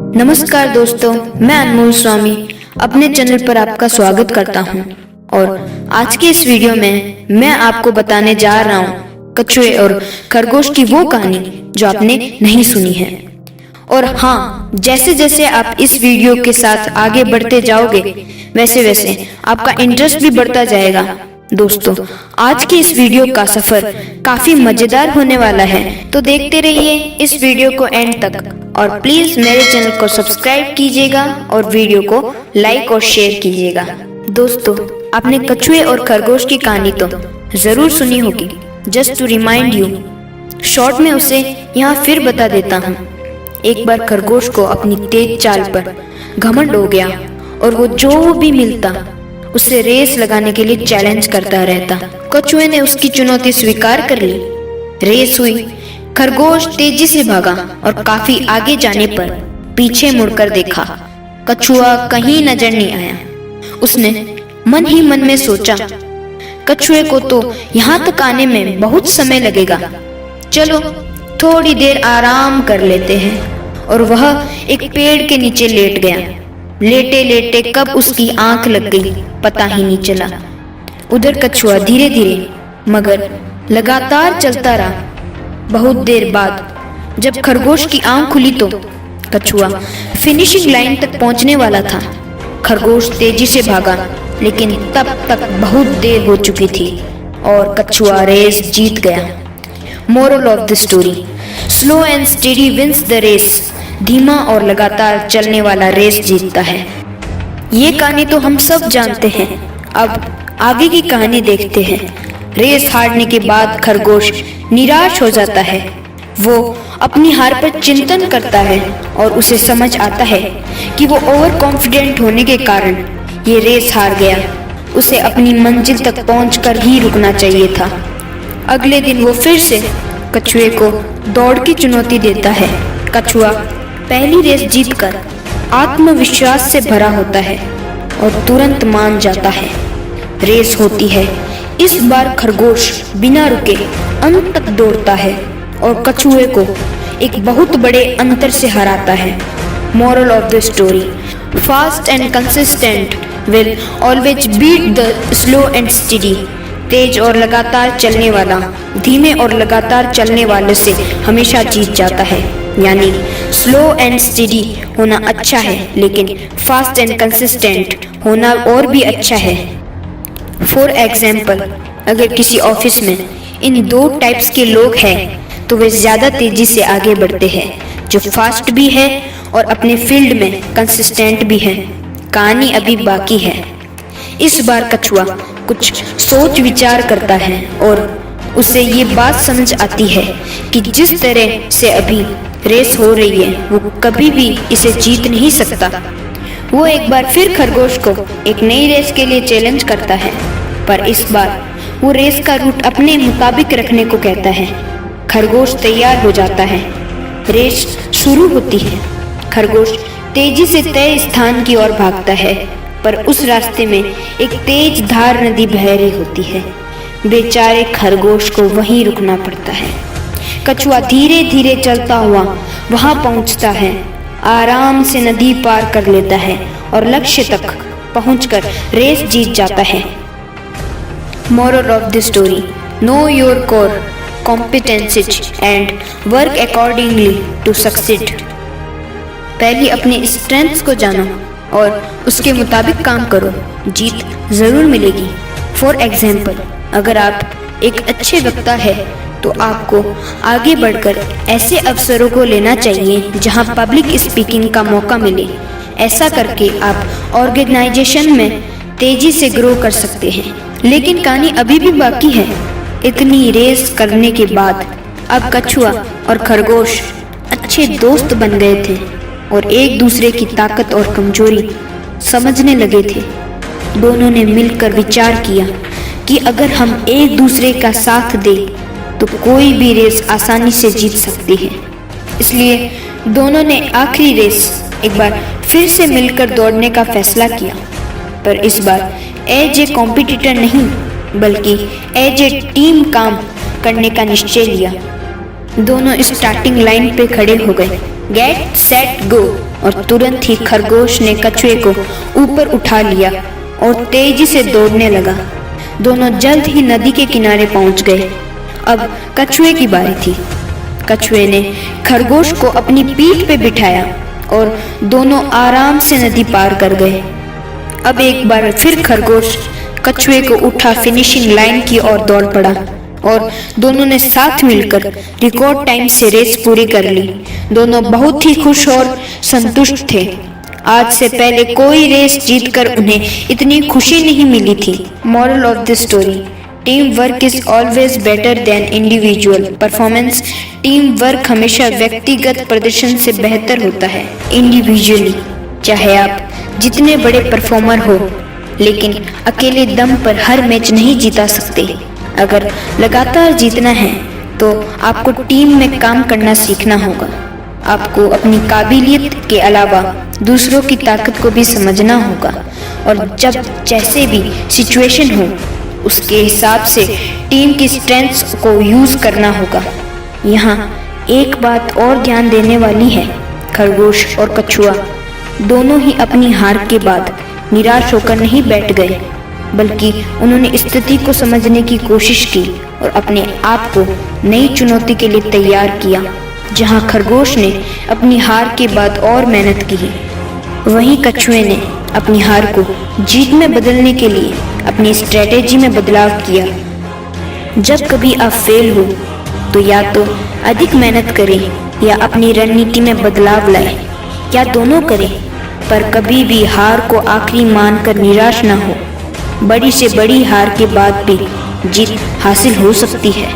नमस्कार दोस्तों, मैं अनमोल स्वामी अपने चैनल पर आपका स्वागत करता हूं। और आज के इस वीडियो में मैं आपको बताने जा रहा हूं कछुए और खरगोश की वो कहानी जो आपने नहीं सुनी है। और हाँ, जैसे जैसे आप इस वीडियो के साथ आगे बढ़ते जाओगे वैसे वैसे आपका इंटरेस्ट भी बढ़ता जाएगा। दोस्तों, आज के इस वीडियो का सफर काफी मजेदार होने वाला है, तो देखते रहिए इस वीडियो को एंड तक। और प्लीज मेरे चैनल को सब्सक्राइब कीजिएगा और वीडियो को लाइक और शेयर कीजिएगा। दोस्तों, आपने कछुए और खरगोश की कहानी तो जरूर सुनी होगी। Just to remind you, short में उसे यहाँ फिर बता देता हूँ। एक बार खरगोश को अपनी तेज चाल पर घमंड हो गया और वो जो भी मिलता उसे रेस लगाने के लिए चैलेंज करता रहता। कछुए ने उसकी चुनौती स्वीकार कर ली। रेस हुई। खरगोश तेजी से भागा और काफी आगे जाने पर पीछे मुड़कर देखा। कछुआ कहीं नजर नहीं आया। उसने मन ही मन में सोचा, कछुए को तो यहाँ तक आने में बहुत समय लगेगा, चलो थोड़ी देर आराम कर लेते हैं। और वह एक पेड़ के नीचे लेट गया। लेटे लेटे कब उसकी आंख लग गई पता ही नहीं चला। उधर कछुआ धीरे धीरे मगर लगातार चलता रहा। बहुत देर बाद जब खरगोश की आंख खुली तो कछुआ फिनिशिंग लाइन तक पहुंचने वाला था। खरगोश तेजी से भागा, लेकिन तब तक बहुत देर हो चुकी थी और कछुआ रेस जीत गया। Moral of the story, slow and steady wins the race. धीमा और लगातार चलने वाला रेस जीतता है। ये कहानी तो हम सब जानते हैं। अब आगे की कहानी देखते हैं। रेस हारने के बाद खरगोश निराश हो जाता है। वो अपनी हार पर चिंतन करता है और उसे समझ आता है कि वो ओवर कॉन्फिडेंट होने के कारण ये रेस हार गया। उसे अपनी मंजिल तक पहुंचकर ही रुकना चाहिए था। अगले दिन वो फिर से कछुए को दौड़ की चुनौती देता है। कछुआ पहली रेस जीतकर आत्मविश्वास से भरा होता है और तुरंत मान जाता है। रेस होती है। इस बार खरगोश बिना रुके अंत तक दौड़ता है और कछुए को एक बहुत बड़े अंतर से हराता है। Moral of the story, fast and consistent will always beat the slow and steady. तेज और लगातार चलने वाला धीमे और लगातार चलने वाले से हमेशा जीत जाता है। यानी स्लो एंड स्टेडी होना अच्छा है, लेकिन फास्ट एंड कंसिस्टेंट होना और भी अच्छा है। फॉर एग्जाम्पल, अगर किसी ऑफिस में इन दो टाइप्स के लोग हैं तो वे ज्यादा तेजी से आगे बढ़ते हैं, जो फास्ट भी है और अपने फील्ड में कंसिस्टेंट भी है। कहानी अभी बाकी है। इस बार कछुआ कुछ सोच विचार करता है और उसे ये बात समझ आती है कि जिस तरह से अभी रेस हो रही है वो कभी भी इसे जीत नहीं सकता। वो एक बार फिर खरगोश को एक नई रेस के लिए चैलेंज करता है, पर इस बार वो रेस का रूट अपने मुताबिक रखने को कहता है। खरगोश तैयार हो जाता है। रेस शुरू होती है। खरगोश तेजी से तय स्थान की ओर भागता है, पर उस रास्ते में एक तेज धार नदी बह रही होती है। बेचारे खरगोश को वहीं रुकना पड़ता है। कछुआ धीरे धीरे चलता हुआ वहां पहुंचता है। आराम से नदी पार कर लेता है और लक्ष्य तक पहुंचकर रेस जीत जाता है। Moral of the story, know your core competencies and work accordingly to succeed. पहले अपने स्ट्रेंथ्स को जानो और उसके मुताबिक काम करो, जीत जरूर मिलेगी। फॉर एग्जाम्पल, अगर आप एक अच्छे वक्ता है तो आपको आगे बढ़कर ऐसे अवसरों को लेना चाहिए जहां पब्लिक स्पीकिंग का मौका मिले। ऐसा करके आप ऑर्गेनाइजेशन में तेजी से ग्रो कर सकते हैं। लेकिन कहानी अभी भी बाकी है। इतनी रेस करने के बाद अब कछुआ और खरगोश अच्छे दोस्त बन गए थे और एक दूसरे की ताकत और कमजोरी समझने लगे थे। दोनों ने मिलकर विचार किया कि अगर हम एक दूसरे का साथ दें तो कोई भी रेस आसानी से जीत सकती है। इसलिए दोनों ने आखिरी रेस एक बार फिर से मिलकर दौड़ने का फैसला किया, पर इस बार एज ए कॉम्पिटिटर नहीं बल्कि एज ए टीम काम करने का निश्चय लिया। दोनों स्टार्टिंग लाइन पे खड़े हो गए गेट सेट गो, और तुरंत ही खरगोश ने कछुए को ऊपर उठा लिया और तेजी से दौड़ने लगा। दोनों जल्द ही नदी के किनारे पहुंच गए। अब कछुए की बारी थी। कछुए ने खरगोश को अपनी पीठ पे बिठाया और दोनों आराम से नदी पार कर गए। अब एक बार फिर खरगोश कछुए को उठा फिनिशिंग लाइन की ओर दौड़ पड़ा और दोनों ने साथ मिलकर रिकॉर्ड टाइम से रेस पूरी कर ली। दोनों बहुत ही खुश और संतुष्ट थे। आज से पहले कोई रेस जीतकर उन्हें इतनी खुशी नहीं मिली थी। Moral of the story, team work is always better than individual performance. Team work हमेशा व्यक्तिगत प्रदर्शन से बेहतर होता है इंडिविजुअली। चाहे आप जितने बड़े परफॉर्मर हो, लेकिन अकेले दम पर हर मैच नहीं जीता सकते। अगर लगातार जीतना है तो आपको टीम में काम करना सीखना होगा। आपको अपनी काबिलियत के अलावा दूसरों की ताकत को भी समझना होगा और जब जैसे भी सिचुएशन हो उसके हिसाब से टीम की स्ट्रेंथ्स को यूज करना होगा। यहाँ एक बात और ध्यान देने वाली है, खरगोश और कछुआ दोनों ही अपनी हार के बाद निराश होकर नहीं बैठ गए, बल्कि उन्होंने स्थिति को समझने की कोशिश की और अपने आप को नई चुनौती के लिए तैयार किया। जहां खरगोश ने अपनी हार के बाद और मेहनत की, वहीं कछुए ने अपनी हार को जीत में बदलने के लिए अपनी स्ट्रेटेजी में बदलाव किया। जब कभी आप फेल हो तो या तो अधिक मेहनत करें या अपनी रणनीति में बदलाव लाएं, या दोनों करें, पर कभी भी हार को आखिरी मानकर निराश न हो। बड़ी से बड़ी हार के बाद भी जीत हासिल हो सकती है।